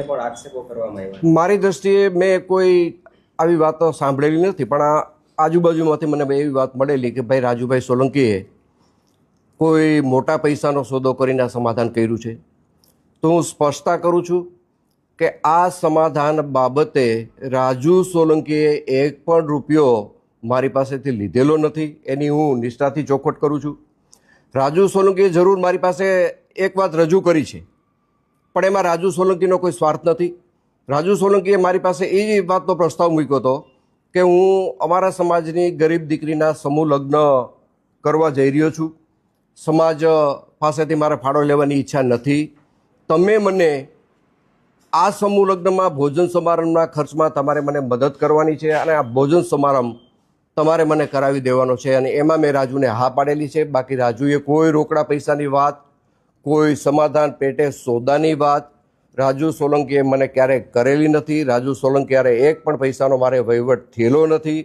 લઈને પણ આક્ષેપો કરવામાં આવ્યા. મારી દ્રષ્ટિએ મેં કોઈ આવી વાતો સાંભળેલી નથી, પણ આ આજુબાજુમાંથી મને એવી વાત મળેલી કે ભાઈ રાજુભાઈ સોલંકીએ કોઈ મોટા પૈસાનો સોદો કરીને આ સમાધાન કર્યું છે. તો હું સ્પષ્ટતા કરું છું કે આ સમાધાન બાબતે રાજુ સોલંકીએ એક પણ રૂપિયો મારી પાસેથી લીધેલો નથી. એની હું નિષ્ઠાથી ચોખવટ કરું છું. રાજુ સોલંકીએ જરૂર મારી પાસે એક વાત રજૂ કરી છે, પણ એમાં રાજુ સોલંકીનો કોઈ સ્વાર્થ નથી. રાજુ સોલંકીએ મારી પાસે એ વાતનો પ્રસ્તાવ મૂક્યો હતો કે હું અમારા સમાજની ગરીબ દીકરીના સમૂહ લગ્ન કરવા જઈ રહ્યો છું. સમાજ પાસેથી મારે ફાળો લેવાની ઈચ્છા નથી. તમે મને આ સમૂહ લગ્નમાં ભોજન સમારંભના ખર્ચમાં તમારે મને મદદ કરવાની છે અને આ ભોજન સમારંભ તમારે મને કરાવી દેવાનો છે. અને એમાં મેં રાજુને હા પાડેલી છે. બાકી રાજુએ કોઈ રોકડા પૈસાની વાત, કોઈ સમાધાન પેટે સોદાની વાત રાજુ સોલંકીએ મને ક્યારેય કરેલી નથી. રાજુ સોલંકી ક્યારે એક પણ પૈસાનો મારે વહીવટ થયેલો નથી.